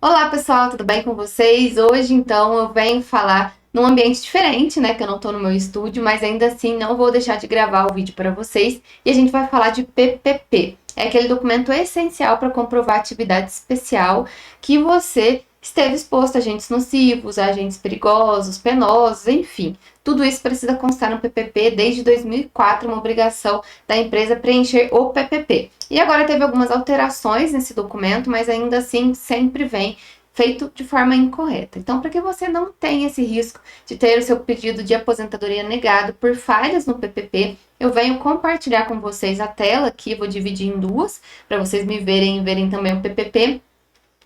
Olá pessoal, tudo bem com vocês? Hoje então eu venho falar num ambiente diferente, né? Que eu não tô no meu estúdio, mas ainda assim não vou deixar de gravar o vídeo para vocês. E a gente vai falar de PPP. É aquele documento essencial para comprovar atividade especial que você esteve exposto a agentes nocivos, a agentes perigosos, penosos, enfim. Tudo isso precisa constar no PPP desde 2004, uma obrigação da empresa preencher o PPP. E agora teve algumas alterações nesse documento, mas ainda assim sempre vem feito de forma incorreta. Então, para que você não tenha esse risco de ter o seu pedido de aposentadoria negado por falhas no PPP, eu venho compartilhar com vocês a tela aqui, vou dividir em duas, para vocês me verem e verem também o PPP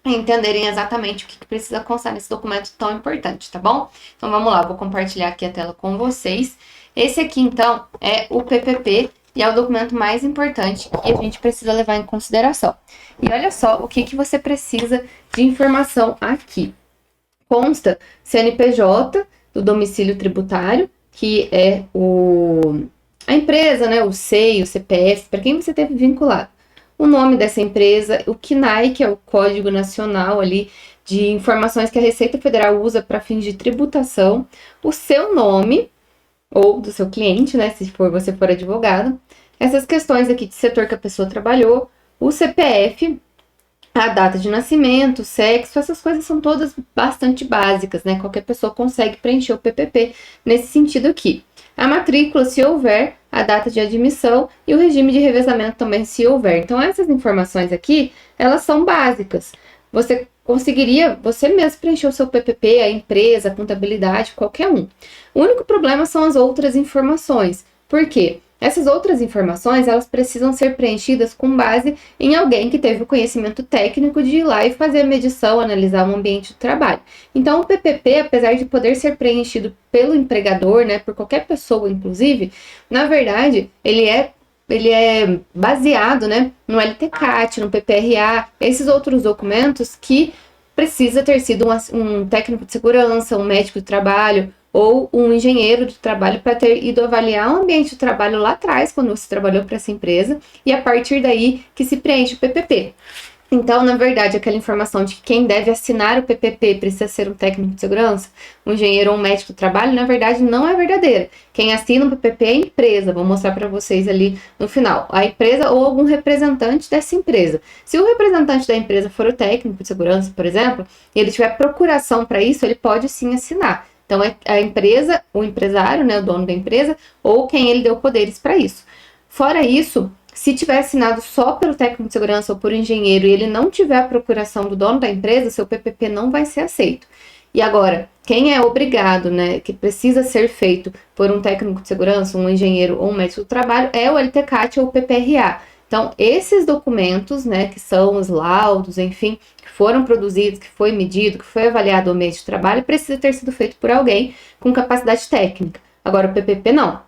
e entenderem exatamente o que precisa constar nesse documento tão importante, tá bom? Então vamos lá, vou compartilhar aqui a tela com vocês. Esse aqui, então, é o PPP e é o documento mais importante que a gente precisa levar em consideração. E olha só o que você precisa de informação aqui. Consta CNPJ do domicílio tributário, que é a empresa, né, o SEI, o CPF, para quem você teve vinculado. O nome dessa empresa, o CNAE, que é o Código Nacional ali de informações que a Receita Federal usa para fins de tributação, o seu nome, ou do seu cliente, né, se você for advogado, essas questões aqui de setor que a pessoa trabalhou, o CPF, a data de nascimento, sexo, essas coisas são todas bastante básicas, né? Qualquer pessoa consegue preencher o PPP nesse sentido aqui. A matrícula, se houver, a data de admissão e o regime de revezamento também, se houver. Então, essas informações aqui, elas são básicas. Você conseguiria, você mesmo preencher o seu PPP, a empresa, a contabilidade, qualquer um. O único problema são as outras informações. Por quê? Essas outras informações, elas precisam ser preenchidas com base em alguém que teve o conhecimento técnico de ir lá e fazer a medição, analisar o ambiente de trabalho. Então, o PPP, apesar de poder ser preenchido pelo empregador, né, por qualquer pessoa, inclusive, na verdade, ele é baseado, né, no LTCAT, no PPRA, esses outros documentos que precisa ter sido um técnico de segurança, um médico de trabalho, ou um engenheiro de trabalho para ter ido avaliar o ambiente de trabalho lá atrás, quando você trabalhou para essa empresa, e a partir daí que se preenche o PPP. Então, na verdade, aquela informação de que quem deve assinar o PPP precisa ser um técnico de segurança, um engenheiro ou um médico de trabalho, na verdade, não é verdadeira. Quem assina o PPP é a empresa, vou mostrar para vocês ali no final. A empresa ou algum representante dessa empresa. Se o representante da empresa for o técnico de segurança, por exemplo, e ele tiver procuração para isso, ele pode sim assinar. Então, é a empresa, o empresário, né, o dono da empresa, ou quem ele deu poderes para isso. Fora isso, se tiver assinado só pelo técnico de segurança ou por engenheiro e ele não tiver a procuração do dono da empresa, seu PPP não vai ser aceito. E agora, quem é obrigado, né, que precisa ser feito por um técnico de segurança, um engenheiro ou um médico do trabalho, é o LTCAT ou o PPRA. Então, esses documentos, né, que são os laudos, enfim, que foram produzidos, que foi medido, que foi avaliado o mês de trabalho, precisa ter sido feito por alguém com capacidade técnica. Agora, o PPP não.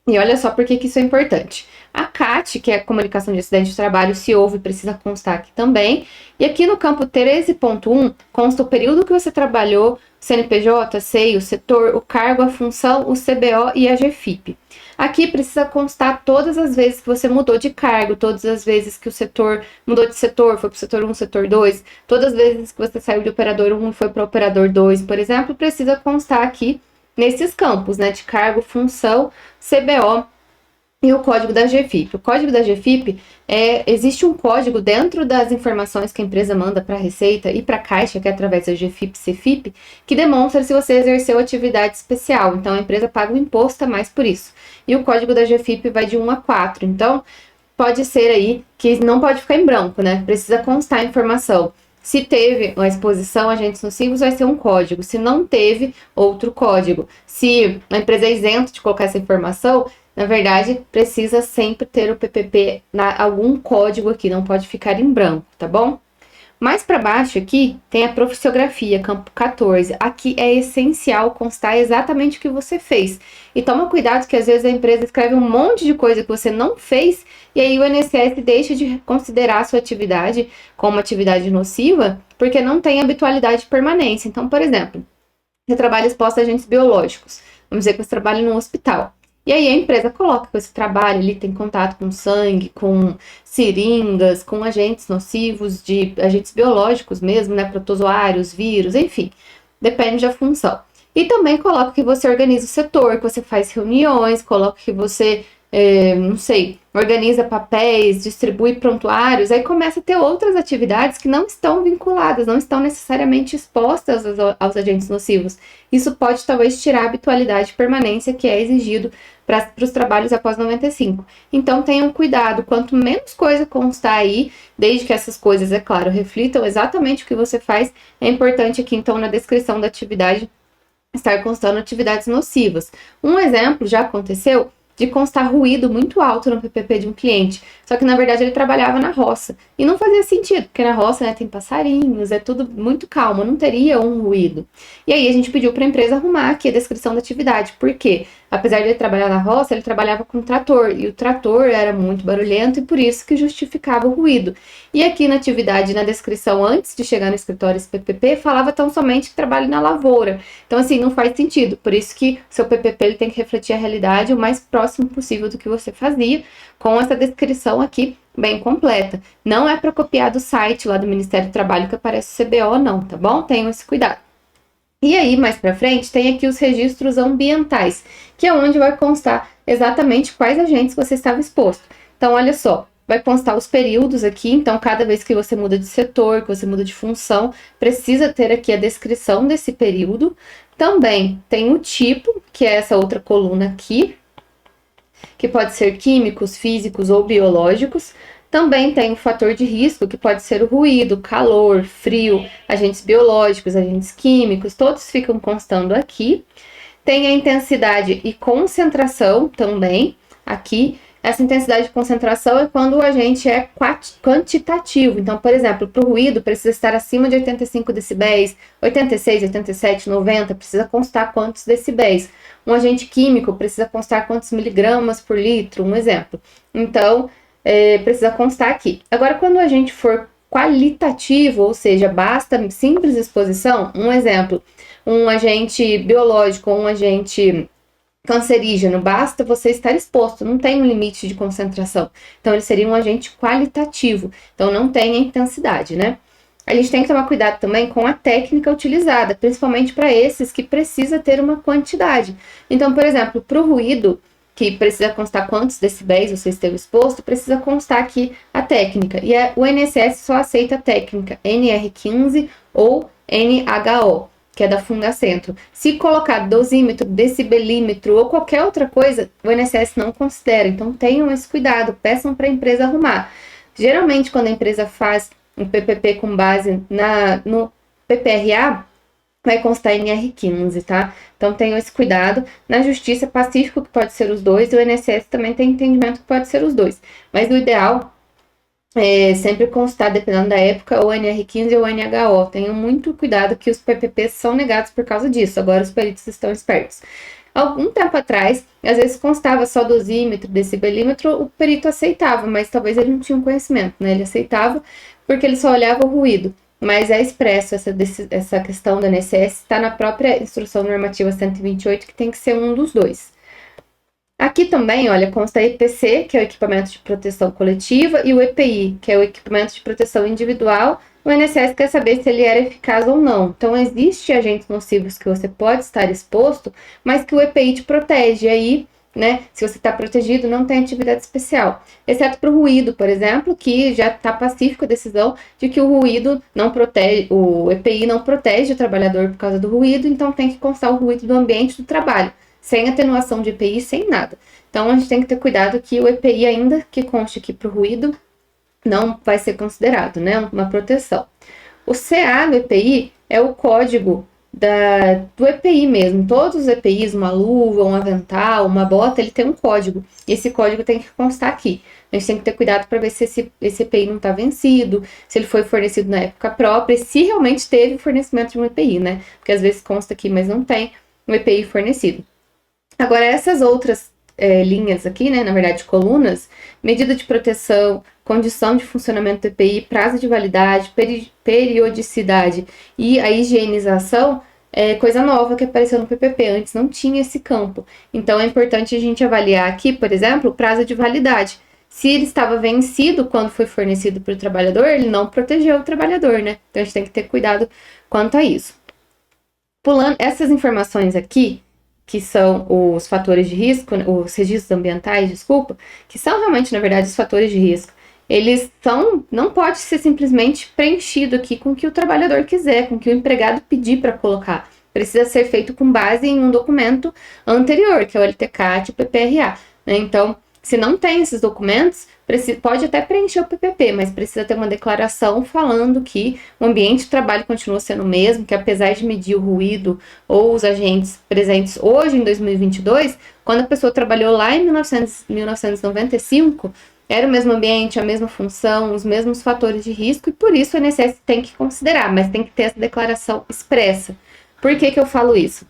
E olha só por que isso é importante. A CAT, que é a comunicação de acidente de trabalho, se houve, precisa constar aqui também. E aqui no campo 13.1, consta o período que você trabalhou, CNPJ, SEI, o setor, o cargo, a função, o CBO e a GFIP. Aqui precisa constar todas as vezes que você mudou de cargo, todas as vezes que o setor mudou de setor, foi para o setor 1, setor 2, todas as vezes que você saiu de operador 1 e foi para o operador 2, por exemplo, precisa constar aqui nesses campos, né, de cargo, função, CBO e o código da GFIP. O código da GFIP existe um código dentro das informações que a empresa manda para a Receita e para a Caixa, que é através da GFIP, CFIP, que demonstra se você exerceu atividade especial. Então, a empresa paga um imposto a mais por isso. E o código da GFIP vai de 1 a 4. Então, pode ser aí que não pode ficar em branco, né? Precisa constar a informação. Se teve uma exposição a agentes nocivos, vai ser um código. Se não teve, outro código. Se a empresa é isenta de colocar essa informação, na verdade, precisa sempre ter o PPP, algum código aqui, não pode ficar em branco, tá bom? Mais para baixo aqui tem a profissiografia, campo 14. Aqui é essencial constar exatamente o que você fez. E toma cuidado que às vezes a empresa escreve um monte de coisa que você não fez e aí o INSS deixa de considerar a sua atividade como atividade nociva porque não tem habitualidade de permanência. Então, por exemplo, você trabalha exposto a agentes biológicos. Vamos dizer que você trabalha num hospital. E aí a empresa coloca que esse trabalho ali tem contato com sangue, com seringas, com agentes nocivos, de agentes biológicos mesmo, né, protozoários, vírus, enfim, depende da função. E também coloca que você organiza o setor, que você faz reuniões, coloca que você, não sei, organiza papéis, distribui prontuários, aí começa a ter outras atividades que não estão vinculadas, não estão necessariamente expostas aos agentes nocivos. Isso pode talvez tirar a habitualidade e permanência que é exigido para os trabalhos após 95. Então tenham cuidado, quanto menos coisa constar aí, desde que essas coisas, é claro, reflitam exatamente o que você faz, é importante aqui então na descrição da atividade estar constando atividades nocivas. Um exemplo já aconteceu de constar ruído muito alto no PPP de um cliente, só que na verdade ele trabalhava na roça e não fazia sentido, porque na roça, né, tem passarinhos, é tudo muito calmo, não teria um ruído. E aí a gente pediu para a empresa arrumar aqui a descrição da atividade, porque apesar de ele trabalhar na roça, ele trabalhava com trator e o trator era muito barulhento e por isso que justificava o ruído. E aqui na atividade, na descrição antes de chegar no escritório esse PPP, falava tão somente que trabalha na lavoura. Então assim, não faz sentido. Por isso que seu PPP ele tem que refletir a realidade o mais próximo possível do que você fazia, com essa descrição aqui bem completa. Não é para copiar do site lá do Ministério do Trabalho que aparece o CBO não, tá bom? Tenham esse cuidado. E aí, mais para frente, tem aqui os registros ambientais, que é onde vai constar exatamente quais agentes você estava exposto. Então, olha só, vai constar os períodos aqui, então cada vez que você muda de setor, que você muda de função, precisa ter aqui a descrição desse período. Também tem o tipo, que é essa outra coluna aqui, que pode ser químicos, físicos ou biológicos. Também tem o fator de risco, que pode ser o ruído, calor, frio, agentes biológicos, agentes químicos, todos ficam constando aqui. Tem a intensidade e concentração também aqui. Essa intensidade de concentração é quando o agente é quantitativo. Então, por exemplo, para o ruído precisa estar acima de 85 decibéis, 86, 87, 90, precisa constar quantos decibéis. Um agente químico precisa constar quantos miligramas por litro, um exemplo. Então, precisa constar aqui. Agora, quando o agente for qualitativo, ou seja, basta simples exposição, um exemplo, um agente biológico ou um agente cancerígeno, basta você estar exposto, não tem um limite de concentração. Então, ele seria um agente qualitativo, então não tem a intensidade, né? A gente tem que tomar cuidado também com a técnica utilizada, principalmente para esses que precisa ter uma quantidade. Então, por exemplo, para o ruído, que precisa constar quantos decibéis você esteve exposto, precisa constar aqui a técnica. E o INSS só aceita a técnica NR15 ou NHO, que é da Fundacentro. Se colocar dosímetro, decibelímetro ou qualquer outra coisa, o INSS não considera. Então tenham esse cuidado, peçam para a empresa arrumar. Geralmente, quando a empresa faz um PPP com base no PPRA, vai constar NR15, tá? Então tenham esse cuidado. Na justiça, pacífico que pode ser os dois, e o INSS também tem entendimento que pode ser os dois. Mas o ideal é sempre constar, dependendo da época, ou NR15 ou NHO. Tenham muito cuidado que os PPPs são negados por causa disso. Agora os peritos estão espertos. Algum tempo atrás, às vezes constava só dosímetro, decibelímetro, o perito aceitava, mas talvez ele não tinha um conhecimento, né? Ele aceitava porque ele só olhava o ruído. Mas é expresso essa questão da INSS, está na própria Instrução Normativa 128, que tem que ser um dos dois. Aqui também, olha, consta EPC, que é o equipamento de proteção coletiva, e o EPI, que é o equipamento de proteção individual. O INSS quer saber se ele era eficaz ou não. Então, existem agentes nocivos que você pode estar exposto, mas que o EPI te protege. E aí, né, se você está protegido, não tem atividade especial. Exceto para o ruído, por exemplo, que já está pacífico a decisão de que o ruído não protege, o EPI não protege o trabalhador por causa do ruído, então tem que constar o ruído do ambiente do trabalho, sem atenuação de EPI, sem nada. Então, a gente tem que ter cuidado que o EPI, ainda que conste aqui para o ruído, não vai ser considerado, né, uma proteção. O CA do EPI é o código do EPI mesmo. Todos os EPIs, uma luva, um avental, uma bota, ele tem um código. E esse código tem que constar aqui. A gente tem que ter cuidado para ver se esse EPI não está vencido, se ele foi fornecido na época própria, e se realmente teve fornecimento de um EPI, né? Porque às vezes consta aqui, mas não tem um EPI fornecido. Agora, essas outras linhas aqui, né, na verdade, colunas, medida de proteção, condição de funcionamento do EPI, prazo de validade, periodicidade e a higienização, coisa nova que apareceu no PPP. Antes não tinha esse campo. Então é importante a gente avaliar aqui, por exemplo, o prazo de validade. Se ele estava vencido quando foi fornecido para o trabalhador, ele não protegeu o trabalhador, né? Então a gente tem que ter cuidado quanto a isso. Pulando essas informações aqui, que são os fatores de risco, os registros ambientais, desculpa, que são realmente, na verdade, os fatores de risco. Eles não pode ser simplesmente preenchido aqui com o que o trabalhador quiser, com o que o empregado pedir para colocar. Precisa ser feito com base em um documento anterior, que é o LTCAT e o PPRA, né? Então, se não tem esses documentos, pode até preencher o PPP, mas precisa ter uma declaração falando que o ambiente de trabalho continua sendo o mesmo, que apesar de medir o ruído ou os agentes presentes hoje em 2022, quando a pessoa trabalhou lá em 1995, era o mesmo ambiente, a mesma função, os mesmos fatores de risco, e por isso o INSS tem que considerar, mas tem que ter essa declaração expressa. Por que eu falo isso?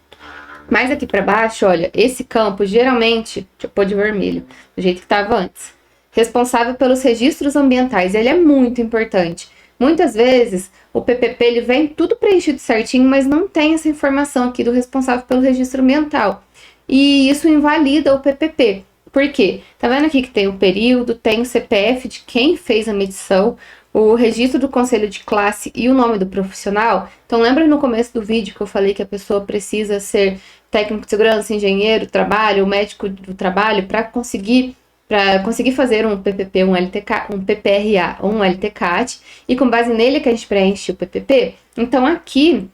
Mais aqui para baixo, olha, esse campo geralmente, deixa eu pôr de vermelho, do jeito que estava antes, responsável pelos registros ambientais, ele é muito importante. Muitas vezes o PPP ele vem tudo preenchido certinho, mas não tem essa informação aqui do responsável pelo registro ambiental. E isso invalida o PPP. Por quê? Tá vendo aqui que tem o período, tem o CPF de quem fez a medição, o registro do conselho de classe e o nome do profissional. Então lembra no começo do vídeo que eu falei que a pessoa precisa ser técnico de segurança, engenheiro, trabalho, médico do trabalho para conseguir fazer um PPP, um LTK, um PPRA ou um LTCAT, e com base nele que a gente preenche o PPP. Então aqui,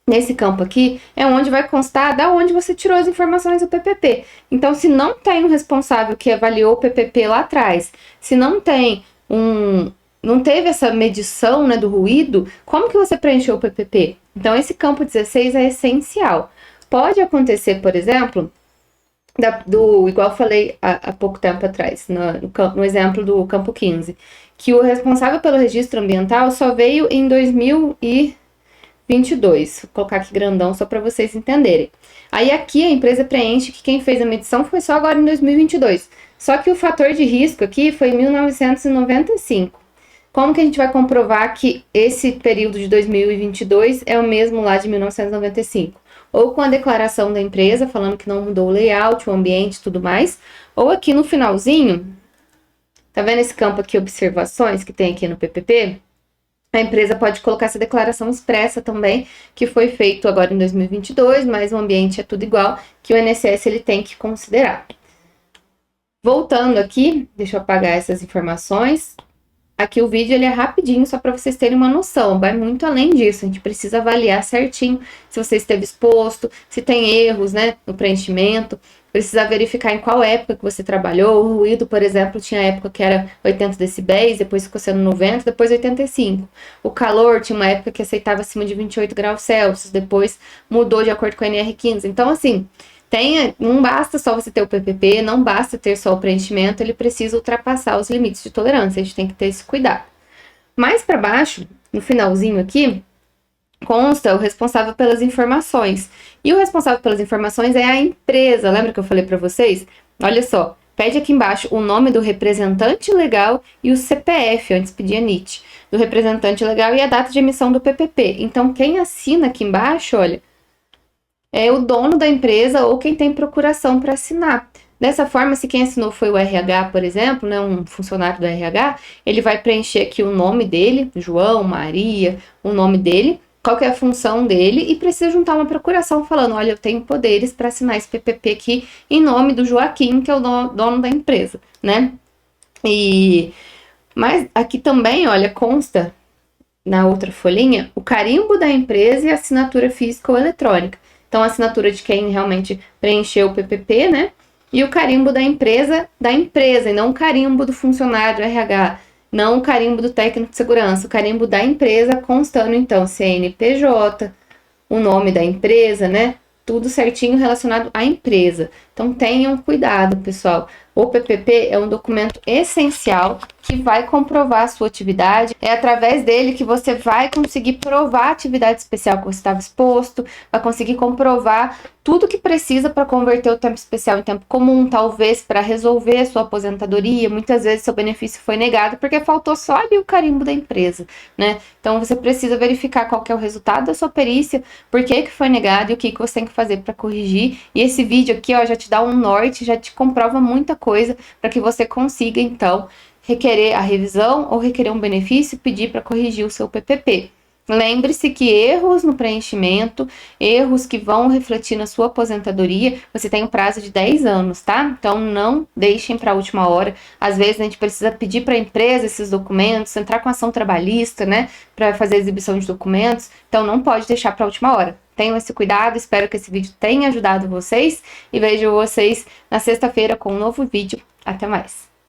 nesse campo aqui, é onde vai constar da onde você tirou as informações do PPP. Então se não tem um responsável que avaliou o PPP lá atrás, se não tem não teve essa medição, né, do ruído, como que você preencheu o PPP? Então esse campo 16 é essencial. Pode acontecer, por exemplo, igual eu falei há pouco tempo atrás, no exemplo do campo 15, que o responsável pelo registro ambiental só veio em 2022. Vou colocar aqui grandão só para vocês entenderem. Aí aqui a empresa preenche que quem fez a medição foi só agora em 2022. Só que o fator de risco aqui foi em 1995. Como que a gente vai comprovar que esse período de 2022 é o mesmo lá de 1995? Ou com a declaração da empresa, falando que não mudou o layout, o ambiente e tudo mais, ou aqui no finalzinho, tá vendo esse campo aqui, observações, que tem aqui no PPP? A empresa pode colocar essa declaração expressa também, que foi feito agora em 2022, mas o ambiente é tudo igual, que o INSS ele tem que considerar. Voltando aqui, deixa eu apagar essas informações. Aqui o vídeo ele é rapidinho, só para vocês terem uma noção, vai muito além disso, a gente precisa avaliar certinho se você esteve exposto, se tem erros, né, no preenchimento, precisa verificar em qual época que você trabalhou, o ruído, por exemplo, tinha época que era 80 decibéis, depois ficou sendo 90, depois 85. O calor tinha uma época que aceitava acima de 28 graus Celsius, depois mudou de acordo com a NR15, então assim, não basta só você ter o PPP, não basta ter só o preenchimento, ele precisa ultrapassar os limites de tolerância, a gente tem que ter esse cuidado. Mais para baixo, no finalzinho aqui, consta o responsável pelas informações. E o responsável pelas informações é a empresa, lembra que eu falei para vocês? Olha só, pede aqui embaixo o nome do representante legal e o CPF, antes pedia NIT, do representante legal e a data de emissão do PPP. Então, quem assina aqui embaixo, olha, é o dono da empresa ou quem tem procuração para assinar. Dessa forma, se quem assinou foi o RH, por exemplo, né, um funcionário do RH, ele vai preencher aqui o nome dele, João, Maria, o nome dele, qual que é a função dele e precisa juntar uma procuração falando, olha, eu tenho poderes para assinar esse PPP aqui em nome do Joaquim, que é o dono da empresa, né? Mas aqui também, olha, consta na outra folhinha o carimbo da empresa e a assinatura física ou eletrônica. Então, a assinatura de quem realmente preencheu o PPP, né? E o carimbo da empresa, e não o carimbo do funcionário do RH, não o carimbo do técnico de segurança, o carimbo da empresa constando, então, CNPJ, o nome da empresa, né? Tudo certinho relacionado à empresa. Então tenham cuidado, pessoal. O PPP é um documento essencial que vai comprovar a sua atividade. É através dele que você vai conseguir provar a atividade especial que você estava exposto, vai conseguir comprovar tudo que precisa para converter o tempo especial em tempo comum, talvez para resolver a sua aposentadoria. Muitas vezes seu benefício foi negado porque faltou só ali o carimbo da empresa, né? Então você precisa verificar qual que é o resultado da sua perícia, por que que foi negado e o que que você tem que fazer para corrigir. E esse vídeo aqui, ó, já te dá um norte, já te comprova muita coisa para que você consiga, então, requerer a revisão ou requerer um benefício e pedir para corrigir o seu PPP. Lembre-se que erros no preenchimento, erros que vão refletir na sua aposentadoria, você tem um prazo de 10 anos, tá? Então não deixem para a última hora. Às vezes a gente precisa pedir para a empresa esses documentos, entrar com ação trabalhista, né, para fazer a exibição de documentos. Então não pode deixar para a última hora. Tenham esse cuidado, espero que esse vídeo tenha ajudado vocês e vejo vocês na sexta-feira com um novo vídeo. Até mais!